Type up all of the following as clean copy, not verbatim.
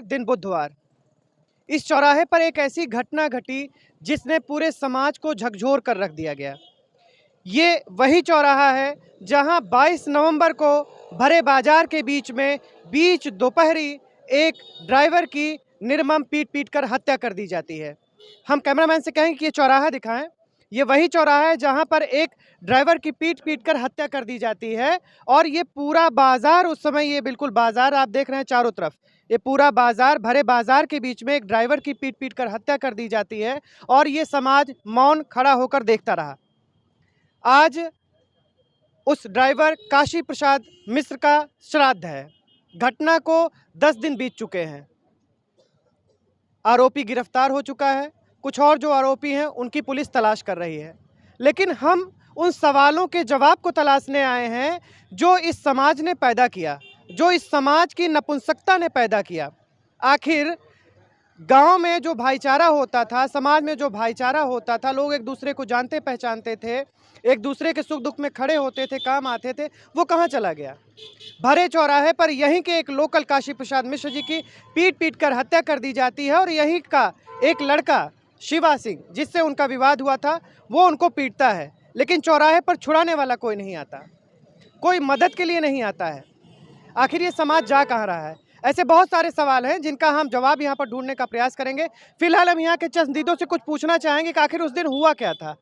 दिन बुधवार इस चौराहे पर एक ऐसी घटना घटी जिसने पूरे समाज को झकझोर कर रख दिया गया। ये वही चौराहा है जहां 22 नवंबर को भरे बाजार के बीच दोपहरी एक ड्राइवर की निर्मम पीट कर हत्या कर दी जाती है। हम कैमरामैन से कहेंगे कि ये चौराहा दिखाएं। ये वही चौराहा है जहां पर एक ड्राइवर की पीट कर हत्या कर दी जाती है और ये पूरा बाजार उस समय, ये बिल्कुल बाजार आप देख रहे हैं चारों तरफ, ये पूरा बाजार, भरे बाजार के बीच में एक ड्राइवर की पीट कर हत्या कर दी जाती है और ये समाज मौन खड़ा होकर देखता रहा। आज उस ड्राइवर काशी प्रसाद मिश्र का श्राद्ध है। घटना को 10 दिन बीत चुके हैं। आरोपी गिरफ्तार हो चुका है, कुछ और जो आरोपी हैं उनकी पुलिस तलाश कर रही है। लेकिन हम उन सवालों के जवाब को तलाशने आए हैं जो इस समाज ने पैदा किया, जो इस समाज की नपुंसकता ने पैदा किया। आखिर गांव में जो भाईचारा होता था, समाज में जो भाईचारा होता था, लोग एक दूसरे को जानते पहचानते थे, एक दूसरे के सुख दुख में खड़े होते थे, काम आते थे, वो कहाँ चला गया? भरे चौराहे पर यहीं के एक लोकल काशी प्रसाद मिश्र जी की पीट कर हत्या कर दी जाती है और यहीं का एक लड़का शिवा सिंह, जिससे उनका विवाद हुआ था, वो उनको पीटता है। लेकिन चौराहे पर छुड़ाने वाला कोई नहीं आता, कोई मदद के लिए नहीं आता है। आखिर ये समाज जा कहाँ रहा है? ऐसे बहुत सारे सवाल हैं जिनका हम जवाब यहाँ पर ढूंढने का प्रयास करेंगे। फिलहाल हम यहाँ के चंदीदों से कुछ पूछना चाहेंगे कि आखिर उस दिन हुआ क्या था।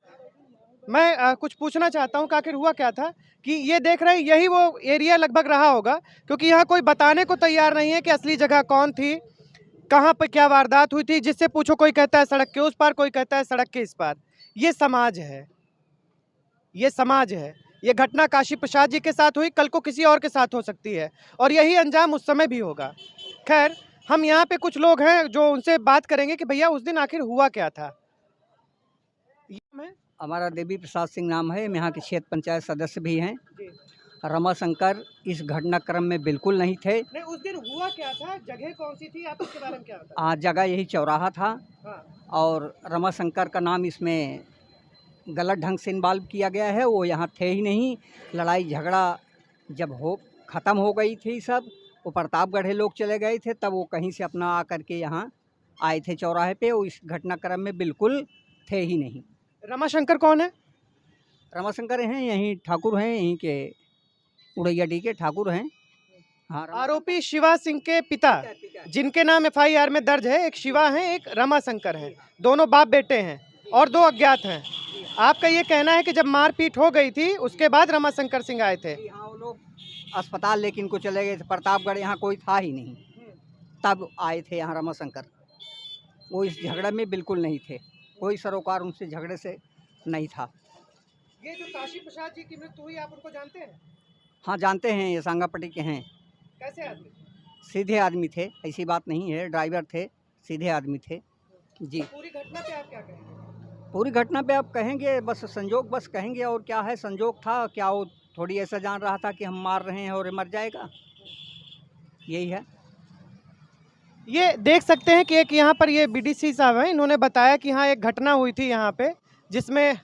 मैं कुछ पूछना चाहता हूँ कि आखिर हुआ क्या था, कि ये देख रहे हैं यही वो एरिया लगभग रहा होगा, क्योंकि यहाँ कोई बताने को तैयार नहीं है कि असली जगह कौन थी, कहाँ पर क्या वारदात हुई थी। जिससे पूछो कोई कहता है सड़क के उस पार, कोई कहता है सड़क के इस पार। ये समाज है, ये समाज है। ये घटना काशी प्रसाद जी के साथ हुई, कल को किसी और के साथ हो सकती है और यही अंजाम उस समय भी होगा। खैर, हम यहाँ पे कुछ लोग हैं जो उनसे बात करेंगे कि भैया उस दिन आखिर हुआ क्या था। हमारा देवी प्रसाद सिंह नाम है, हम यहाँ के क्षेत्र पंचायत सदस्य भी हैं। रमाशंकर इस घटनाक्रम में बिल्कुल नहीं थे। नहीं, उस दिन हुआ क्या था, जगह कौन सी थी, आप इसके बारे में क्या बताते? आज जगह यही चौराहा था। हाँ। और रमाशंकर का नाम इसमें गलत ढंग से इन्वॉल्व किया गया है। वो यहाँ थे ही नहीं। लड़ाई झगड़ा जब ख़त्म हो गई थी, सब वो प्रतापगढ़ लोग चले गए थे, तब वो कहीं से अपना आकर के यहाँ आए थे चौराहे पे। वो इस घटनाक्रम में बिल्कुल थे ही नहीं। रमाशंकर कौन है? रमाशंकर हैं यहीं ठाकुर हैं, यहीं के उड़ैयाडी के ठाकुर हैं। हाँ, आरोपी शिवा सिंह के पिता, जिनके नाम FIR में दर्ज है, एक शिवा है, एक रमाशंकर है। दोनों बाप बेटे हैं और 2 अज्ञात हैं। आपका ये कहना है कि जब मारपीट हो गई थी उसके बाद रमाशंकर सिंह आए थे? हाँ, वो लोग अस्पताल लेकिन को चले गए थे। प्रतापगढ़ यहाँ कोई था ही नहीं, तब आए थे यहाँ रमाशंकर। वो इस झगड़े में बिल्कुल नहीं थे, कोई सरोकार उनसे झगड़े से नहीं था। ये जो काशी प्रसाद जी की मृत्यु हुई, आप उनको जानते हैं? हाँ, जानते हैं, ये सांगापट्टी के हैं। कैसे आदमी? सीधे आदमी थे, ऐसी बात नहीं है। ड्राइवर थे, सीधे आदमी थे जी। पूरी घटना पे आप क्या कहेंगे? पूरी घटना पे आप कहेंगे बस संजोग, बस कहेंगे। और क्या है, संजोग था क्या? वो थोड़ी ऐसा जान रहा था कि हम मार रहे हैं और मर जाएगा, यही है। ये देख सकते हैं कि एक यहाँ पर ये BDC साहब हैं, इन्होंने बताया कि हाँ एक घटना हुई थी यहाँ पे, जिसमें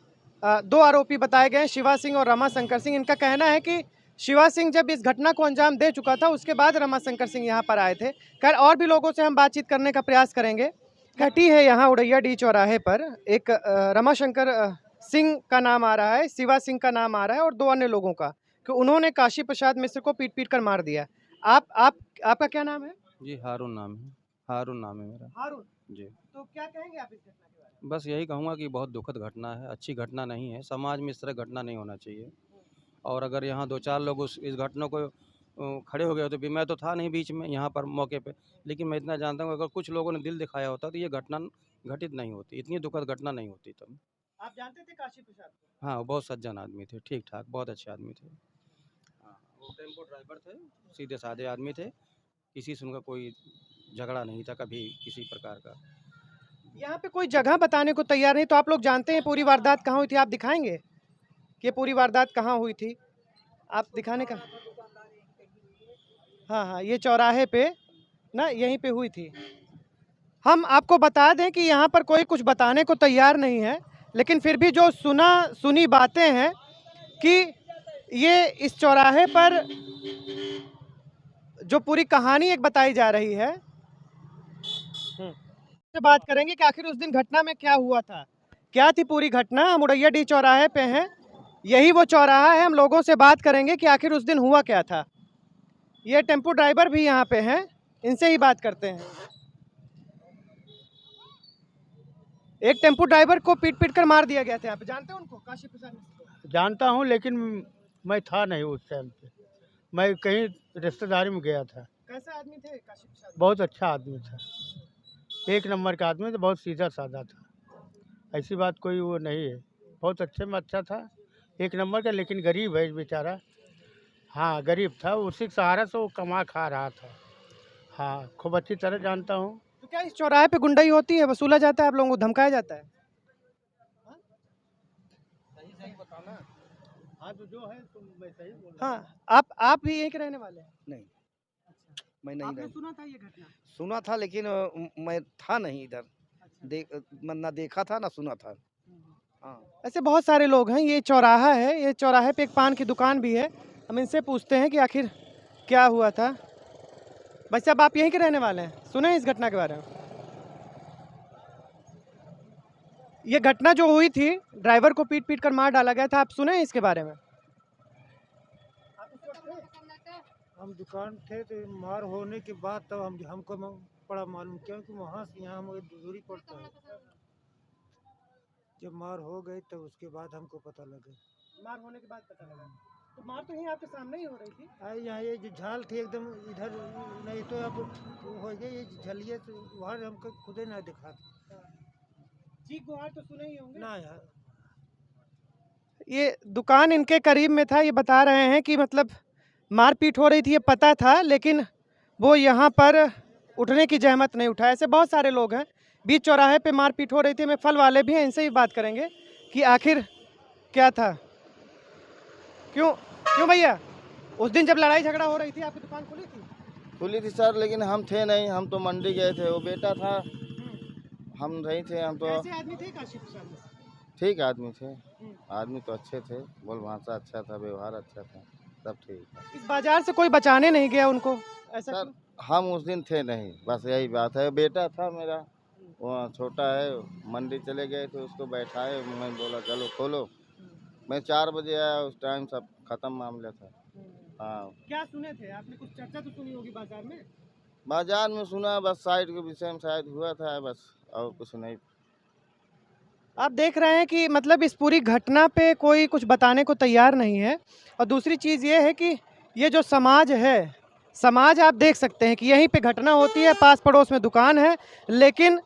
2 आरोपी बताए गए, शिवा सिंह और रमाशंकर सिंह। इनका कहना है कि शिवा सिंह जब इस घटना को अंजाम दे चुका था, उसके बाद रमाशंकर सिंह यहाँ पर आए थे। खैर, और भी लोगों से हम बातचीत करने का प्रयास करेंगे। घटी है यहाँ उड़ैयाडी चौराहे पर, एक रमाशंकर सिंह का नाम आ रहा है, शिवा सिंह का नाम आ रहा है और 2 अन्य लोगों का, कि उन्होंने काशी प्रसाद मिश्र को पीट कर मार दिया। आपका क्या नाम है? जी, हारून नाम है। हारून नाम है मेरा। हारून जी। तो क्या कहेंगे आप इस घटना के बारे में? बस यही कहूँगा कि बहुत दुखद घटना है, अच्छी घटना नहीं है। समाज में इस तरह घटना नहीं होना चाहिए। और अगर यहाँ 2-4 लोग इस घटना को खड़े हो गए होते भी, मैं तो था नहीं बीच में यहाँ पर मौके पे, लेकिन मैं इतना जानता हूँ अगर कुछ लोगों ने दिल दिखाया होता तो ये घटना घटित नहीं होती, इतनी दुखद घटना नहीं होती तब। आप जानते थे काशी प्रसाद को? हाँ, वो बहुत सज्जन आदमी थे, ठीक ठाक, बहुत अच्छे आदमी थे। हाँ, वो टेम्पो ड्राइवर थे, सीधे साधे आदमी थे, किसी से उनका कोई झगड़ा नहीं था कभी किसी प्रकार का। यहाँ पे कोई जगह बताने को तैयार नहीं, तो आप लोग जानते हैं पूरी वारदात कहाँ हुई थी? आप दिखाएंगे कि ये पूरी वारदात कहाँ हुई थी? आप दिखाने का? हाँ, ये चौराहे पे ना, यहीं पे हुई थी। हम आपको बता दें कि यहाँ पर कोई कुछ बताने को तैयार नहीं है, लेकिन फिर भी जो सुनी बातें हैं कि ये इस चौराहे पर जो पूरी कहानी एक बताई जा रही है से बात करेंगे कि आखिर उस दिन घटना में क्या हुआ था, क्या थी पूरी घटना। हम उड़ैयाडीह चौराहे पे हैं, यही वो चौराहा है। हम लोगों से बात करेंगे कि आखिर उस दिन हुआ क्या था। ये टेम्पो ड्राइवर भी यहाँ पे हैं, इनसे ही बात करते हैं। एक टेम्पो ड्राइवर को पीट पीट कर मार दिया गया था यहाँ पे, जानते हैं उनको? काशी प्रसाद मिश्र को। जानता हूँ, लेकिन मैं था नहीं उस टाइम पे, मैं कहीं रिश्तेदारी में गया था। कैसा आदमी थे काशी प्रसाद? बहुत अच्छा आदमी था, एक नंबर का आदमी था, बहुत सीधा साधा था, ऐसी बात कोई वो नहीं है। बहुत अच्छे में अच्छा था, एक नंबर का, लेकिन गरीब है बेचारा। हाँ, गरीब था, उसी के सहारा से वो कमा खा रहा था। हाँ, खूब अच्छी तरह जानता हूँ। तो क्या इस चौराहे पे गुंडाई होती है, वसूला जाता है, आप लोगों को धमकाया जाता है? हाँ, तो जो है तुम वैसा ही बोल। हाँ, आप भी यहीं के रहने वाले हैं? नहीं, मैं नहीं आपने रही। सुना था ये घटना? सुना था, लेकिन मैं था नहीं इधर। ना देखा था ना सुना था। हाँ, ऐसे बहुत सारे लोग हैं। ये चौराहा है, ये चौराहे पे एक पान की दुकान भी है। हम इनसे पूछते हैं कि आखिर क्या हुआ था। भाई साहब, आप यहीं के रहने वाले हैं, सुने हैं इस घटना के बारे में? ये घटना जो हुई थी, ड्राइवर को पीट पीट कर मार डाला गया था, आप सुने हैं इसके बारे में? हम दुकान थे तो मार होने के बाद तब हमको बड़ा मालूम, क्योंकि वहाँ से यहाँ हमें दूरी पड़ता है। जब मार हो गई तब उसके बाद हमको पता लगा। मार होने के बाद पता लगा। तो मार तो यहीं आपके सामने ही हो रही थी। यहाँ ये जो झाल थी एकदम इधर, नहीं तो अब हो गई ये झलिए, तो वहाँ हमको खुदे ना दिखा चीख गुहार तो सुने ही होंगे ना यार। ये दुकान इनके करीब में था। ये बता रहे हैं कि मतलब मारपीट हो रही थी, ये पता था, लेकिन वो यहाँ पर उठने की जहमत नहीं उठाया। ऐसे बहुत सारे लोग हैं। बीच चौराहे पे मारपीट हो रही थी। हमें फल वाले भी हैं, इनसे भी बात करेंगे कि आखिर क्या था। क्यों क्यों भैया, उस दिन जब लड़ाई झगड़ा हो रही थी आपकी दुकान खुली थी? खुली थी सर, लेकिन हम थे नहीं, हम तो मंडी गए थे, वो बेटा था, हम नहीं थे। हम तो कैसे आदमी थे काशी प्रसाद में? ठीक आदमी थे, आदमी तो अच्छे थे, बोल भाषा अच्छा था, व्यवहार अच्छा था, सब ठीक था। इस बाजार से कोई बचाने नहीं गया उनको, ऐसा सर क्यों? हम उस दिन थे नहीं, बस यही बात है। बेटा था मेरा, वो छोटा है, मंडी चले गए थे, उसको बैठाए, मैं बोला चलो खोलो। मैं 4 बजे आया, उस टाइम सब खत्म मामला था। हाँ, क्या सुने थे आपने? कुछ चर्चा तो सुनी होगी बाजार में। बाजार में सुना, बस साइड के विषय में शायद हुआ था, बस और कुछ नहीं। आप देख रहे हैं कि मतलब इस पूरी घटना पे कोई कुछ बताने को तैयार नहीं है। और दूसरी चीज़ ये है कि ये जो समाज है, समाज आप देख सकते हैं कि यहीं पे घटना होती है, पास पड़ोस में दुकान है, लेकिन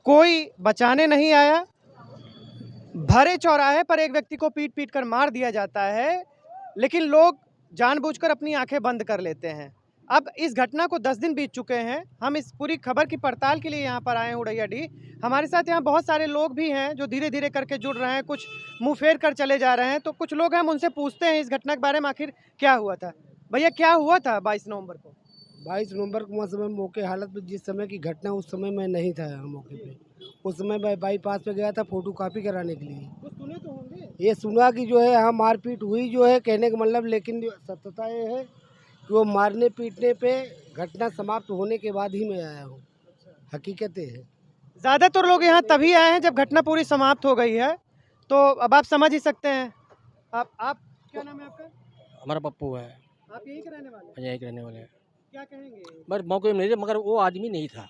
कोई बचाने नहीं आया। भरे चौराहे पर एक व्यक्ति को पीट पीट कर मार दिया जाता है, लेकिन लोग जानबूझकर अपनी आंखें बंद कर लेते हैं। अब इस घटना को 10 दिन बीत चुके हैं। हम इस पूरी खबर की पड़ताल के लिए यहाँ पर आए हैं उड़ैयाडीह। हमारे साथ यहाँ बहुत सारे लोग भी हैं जो धीरे धीरे करके जुड़ रहे हैं, कुछ मुंह फेर कर चले जा रहे हैं। तो कुछ लोग हैं, हम उनसे पूछते हैं इस घटना के बारे में, आखिर क्या हुआ था। भैया, क्या हुआ था 22 नवंबर को? 22 नवंबर को वहाँ समय मौके हालत में, जिस समय की घटना उस समय मैं नहीं था यहाँ मौके पे। उस समय मैं बाईपास पे गया था फोटो कॉपी कराने के लिए। कुछ सुने तो होंगे। ये सुना कि जो है यहाँ मारपीट हुई जो है, कहने का मतलब, लेकिन जो सत्यता ये है कि वो मारने पीटने पे घटना समाप्त होने के बाद ही मैं आया हूँ। हकीकत ये है। ज़्यादातर लोग यहाँ तभी आए हैं जब घटना पूरी समाप्त हो गई है। तो अब आप समझ ही सकते हैं। आप क्या नाम है आपका? हमारा पप्पू है, आप यहीं के रहने वाले हैं? यहीं के रहने वाले हैं। क्या कहेंगे? बस मौके में नहीं थे, मगर वो आदमी नहीं था,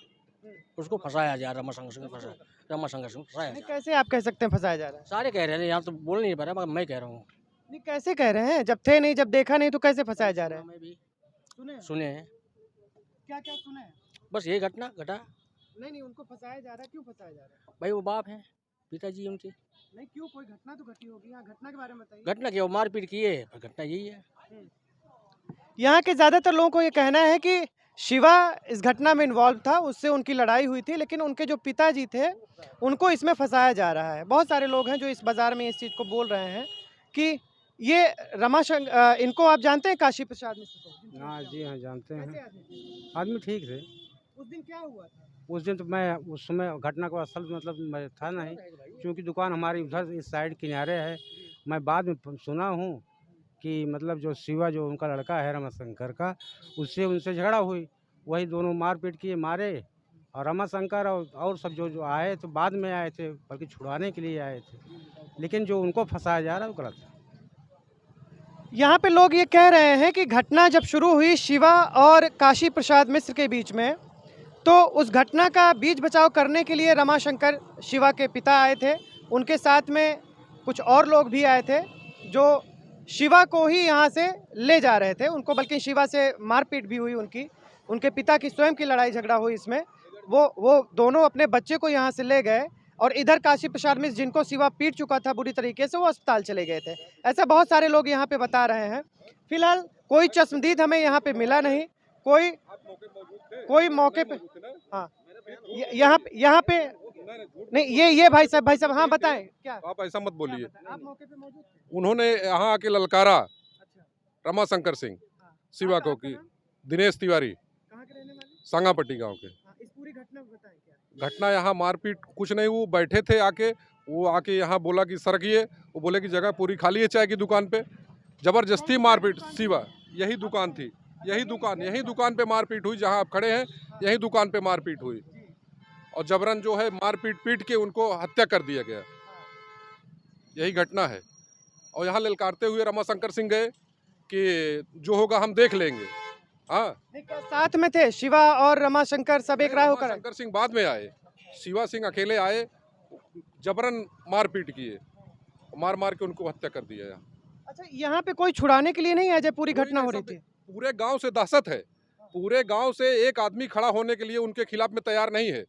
उसको फंसाया जा रहा, रमाशंकर सिंह फंसाया, रमाशंकर सिंह फंसाया नहीं, जा कैसे आप कह सकते हैं फंसाया जा रहा है? सारे कह रहे हैं, यहाँ तो बोल नहीं पा रहा, मगर मैं कह रहा हूँ। नहीं, कैसे कह रहे हैं? जब थे नहीं, जब देखा नहीं, तो कैसे फंसाया जा रहा है? मैं भी सुने सुने हैं, क्या क्या सुने हैं? बस ये घटना घटा। नहीं, उनको फंसाया जा रहा है। क्यों फंसाया जा रहा है? भाई वो बाप है, पिताजी उनके। नहीं, क्यों? कोई घटना तो घटी होगी यहाँ, घटना के बारे में बताइए। घटना क्या, वो मारपीट किए, पर घटना यही है। यहाँ के ज़्यादातर लोगों को ये कहना है कि शिवा इस घटना में इन्वॉल्व था, उससे उनकी लड़ाई हुई थी, लेकिन उनके जो पिताजी थे उनको इसमें फंसाया जा रहा है। बहुत सारे लोग हैं जो इस बाज़ार में इस चीज़ को बोल रहे हैं कि ये इनको आप जानते हैं, काशी प्रसाद मिश्र को? हाँ जी, हाँ जानते कैसे हैं। आदमी थे? आदमी ठीक थे। उस दिन क्या हुआ था? उस दिन तो मैं उस समय घटना को असल मतलब मैं था नहीं, क्योंकि दुकान हमारी उधर इस साइड किनारे है। मैं बाद में सुना हूँ कि मतलब जो शिवा, जो उनका लड़का है रमाशंकर का, उससे उनसे झगड़ा हुई, वही दोनों मारपीट किए, मारे और रमाशंकर और सब जो जो आए तो बाद में आए थे, बल्कि छुड़वाने के लिए आए थे, लेकिन जो उनको फंसाया जा रहा है वो गलत है। यहाँ पे लोग ये कह रहे हैं कि घटना जब शुरू हुई शिवा और काशी प्रसाद मिश्र के बीच में, तो उस घटना का बीच बचाव करने के लिए रमाशंकर शिवा के पिता आए थे, उनके साथ में कुछ और लोग भी आए थे जो शिवा को ही यहाँ से ले जा रहे थे उनको, बल्कि शिवा से मारपीट भी हुई उनकी, उनके पिता की स्वयं की लड़ाई झगड़ा हुई इसमें। वो दोनों अपने बच्चे को यहाँ से ले गए और इधर काशी प्रसाद मिश्र जिनको शिवा पीट चुका था बुरी तरीके से, वो अस्पताल चले गए थे। ऐसा बहुत सारे लोग यहाँ पे बता रहे हैं। फिलहाल कोई चश्मदीद हमें यहाँ पे मिला नहीं, कोई मौके पे, हाँ यहाँ पे नहीं, ये भाई साहब हाँ बताएं क्या आप ऐसा मत बोलिए। आप मौके पे मौजूद थे? उन्होंने यहाँ आके ललकारा रमाशंकर सिंह शिवा को की दिनेश तिवारी कहाँ के रहने वाले? सांगापट्टी गांव के। इस पूरी घटना को बताएं क्या? घटना यहाँ मारपीट कुछ नहीं, वो बैठे थे आके, वो आके यहाँ बोला कि सरकिए, वो बोले कि जगह पूरी खाली है चाय की दुकान पे, जबरदस्ती मारपीट। शिवा यही दुकान थी, यही दुकान पे मारपीट हुई, जहाँ आप खड़े हैं यही दुकान पे मारपीट हुई और जबरन जो है मारपीट पीट के उनको हत्या कर दिया गया। यही घटना है और यहाँ ललकारते हुए रमाशंकर सिंह गए कि जो होगा हम देख लेंगे। हाँ, साथ में थे शिवा और रमाशंकर सब एक राय होकर? रमाशंकर सिंह बाद में आए, शिवा सिंह अकेले आए, जबरन मारपीट किए, मार के उनको हत्या कर दिया। अच्छा, यहाँ पे कोई छुड़ाने के लिए नहीं आया जब पूरी घटना हो रही थी? पूरे गांव से दहशत है, पूरे गांव से एक आदमी खड़ा होने के लिए उनके खिलाफ में तैयार नहीं है।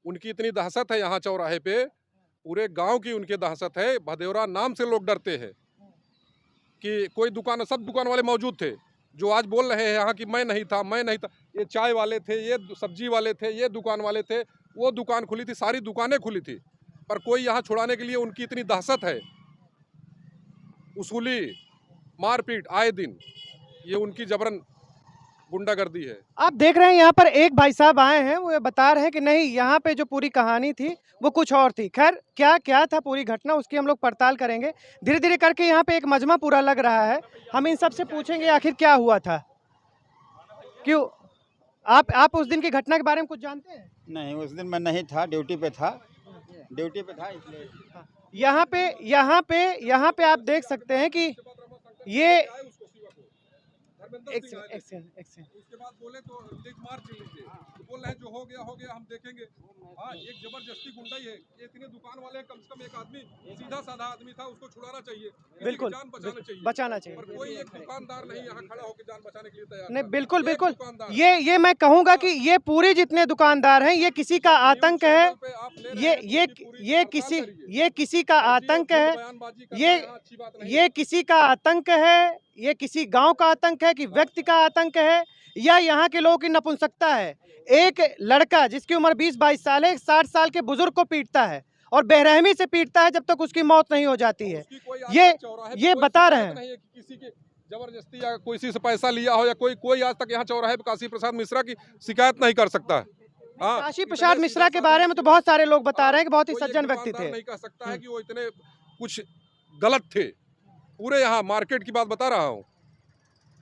उनकी इतनी दहशत है यहाँ चौराहे पे, पूरे गांव की उनके दहशत है। भदेवरा नाम से लोग डरते हैं कि कोई दुकान, सब दुकान वाले मौजूद थे जो आज बोल रहे हैं यहाँ कि मैं नहीं था। ये चाय वाले थे, ये सब्जी वाले थे, ये दुकान वाले थे, वो दुकान खुली थी, सारी दुकानें खुली थी, पर कोई यहाँ छुड़ाने के लिए उनकी इतनी दहशत है। उसूली मारपीट आए दिन, ये उनकी जबरन गुंडागर्दी है। आप देख रहे हैं यहाँ पर एक भाई साहब आए हैं, वो बता रहे हैं कि नहीं, यहाँ पे जो पूरी कहानी थी वो कुछ और थी। खैर क्या था पूरी घटना उसकी हम लोग पड़ताल करेंगे। धीरे धीरे करके यहाँ पे एक मजमा पूरा लग रहा है। हम इन सब से पूछेंगे आखिर क्या हुआ था, क्यों आप उस दिन की घटना के बारे में कुछ जानते हैं? नहीं, उस दिन मैं नहीं था, ड्यूटी पे था इसलिए। यहाँ पे आप देख सकते हैं कि ये उसके बाद बोले तो एक मार लीजिए, बोल रहे हैं जो हो गया हम देखेंगे। हाँ, एक जबरदस्ती गुंडाई है। ये इतने दुकान वाले कम से कम एक आदमी सीधा साधा आदमी था, उसको छुड़ाना चाहिए, बिल्कुल जान बचाना चाहिए। पर कोई एक दुकानदार नहीं यहाँ खड़ा होकर जान बचाने के लिए तैयार नहीं, बिल्कुल ये मैं कहूँगा कि ये पूरे जितने दुकानदार हैं ये किसी का आतंक है, ये किसी का आतंक है, ये किसी का आतंक है, ये किसी गांव का आतंक है कि व्यक्ति का आतंक है, या यहाँ के लोगों की नपुंसकता है। एक लड़का जिसकी उम्र 20-22 साल है, 60 साल के बुजुर्ग को पीटता है और बेरहमी से पीटता है जब तक उसकी मौत नहीं हो जाती है। ये बता रहे हैं किसी की जबरदस्ती या किसी से पैसा लिया हो या कोई आज तक यहाँ चौराहे पे काशी प्रसाद मिश्रा की शिकायत नहीं कर सकता है। हाँ, काशी प्रसाद मिश्रा के बारे में तो बहुत सारे लोग बता रहे हैं कि बहुत ही सज्जन व्यक्ति थे। नहीं कह सकता है कि वो इतने कुछ गलत थे। पूरे यहाँ मार्केट की बात बता रहा हूँ।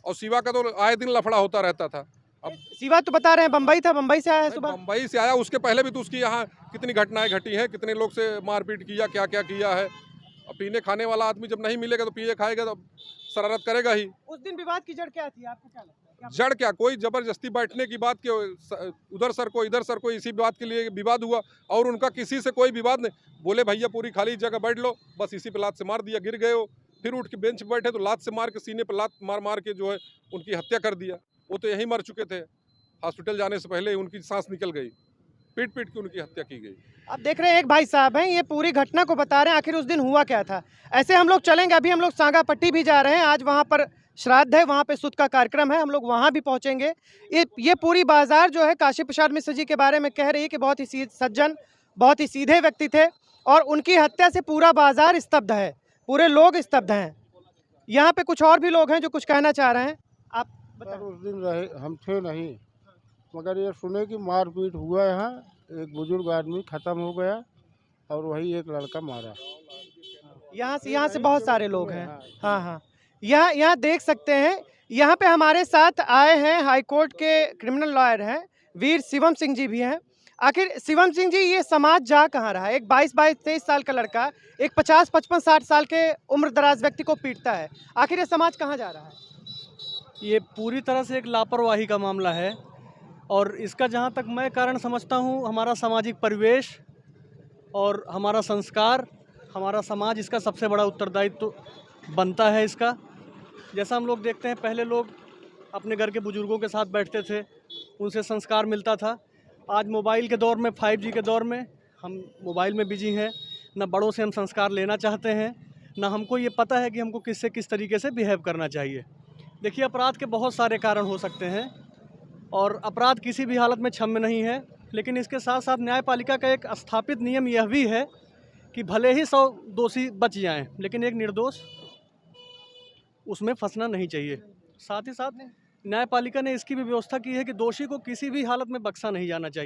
और शिवा का तो आए दिन लफड़ा होता रहता था। अब शिवा तो बता रहे हैं बम्बई था, बम्बई से आया है सुबह। बम्बई से आया, उसके पहले भी तो उसकी यहाँ कितनी घटनाएं घटी हैं, कितने लोग से मारपीट किया, क्या क्या किया है। अब पीने खाने वाला आदमी जब नहीं मिलेगा तो पिए खाएगा तो शरारत करेगा ही। उस दिन विवाद की जड़ क्या थी, आपको क्या लगता है? जड़ क्या, कोई जबरदस्ती बैठने की बात, के उधर सर को इधर सर को, इसी बात के लिए विवाद हुआ और उनका किसी से कोई विवाद नहीं। बोले भैया पूरी खाली जगह बैठ लो, बस इसी पे लात से मार दिया, गिर गए हो। फिर उठ के बेंच बैठे तो लात से मार के सीने पर लात मार के जो है उनकी हत्या कर दिया। वो तो यहीं मर चुके थे, हॉस्पिटल जाने से पहले उनकी सांस निकल गई, पीट के उनकी हत्या की गई। आप देख रहे हैं एक भाई साहब हैं, ये पूरी घटना को बता रहे हैं आखिर उस दिन हुआ क्या था। ऐसे हम लोग चलेंगे, अभी हम लोग सांगापट्टी भी जा रहे हैं, आज वहाँ पर श्राद्ध है, वहाँ पे सुध का कार्यक्रम है, हम लोग वहाँ भी पहुँचेंगे। ये पूरी बाजार जो है काशी प्रसाद मिश्र जी के बारे में कह रही है कि बहुत ही सज्जन, बहुत ही सीधे व्यक्ति थे और उनकी हत्या से पूरा बाजार स्तब्ध है, पूरे लोग स्तब्ध हैं। यहाँ पे कुछ और भी लोग हैं जो कुछ कहना चाह रहे हैं। आप सर उस दिन रहे हम थे नहीं, मगर ये सुने कि मारपीट हुआ, यहाँ एक बुजुर्ग आदमी ख़त्म हो गया और वही एक लड़का मारा। यहाँ से बहुत सारे लोग हैं। हाँ, यहाँ देख सकते हैं। यहाँ पे हमारे साथ आए हैं हाई कोर्ट के क्रिमिनल लॉयर हैं वीर शिवम सिंह जी भी हैं। आखिर शिवम सिंह जी, ये समाज जा कहाँ रहा है? एक 22-23 साल का लड़का एक 50-55-60 साल के उम्र दराज व्यक्ति को पीटता है। आखिर ये समाज कहाँ जा रहा है? ये पूरी तरह से एक लापरवाही का मामला है और इसका जहाँ तक मैं कारण समझता हूँ, हमारा सामाजिक परिवेश और हमारा संस्कार, हमारा समाज इसका सबसे बड़ा उत्तरदायित्व बनता है इसका। जैसा हम लोग देखते हैं, पहले लोग अपने घर के बुजुर्गों के साथ बैठते थे, उनसे संस्कार मिलता था। आज मोबाइल के दौर में, 5G के दौर में हम मोबाइल में बिजी हैं, न बड़ों से हम संस्कार लेना चाहते हैं, न हमको ये पता है कि हमको किससे किस तरीके से बिहेव करना चाहिए। देखिए, अपराध के बहुत सारे कारण हो सकते हैं और अपराध किसी भी हालत में क्षम्य नहीं है, लेकिन इसके साथ साथ न्यायपालिका का एक स्थापित नियम यह भी है कि भले ही 100 दोषी बच जाएं, लेकिन एक निर्दोष उसमें फंसना नहीं चाहिए। साथ ही साथ न्यायपालिका ने इसकी भी व्यवस्था की है कि दोषी को किसी भी हालत में बख्शा नहीं जाना चाहिए।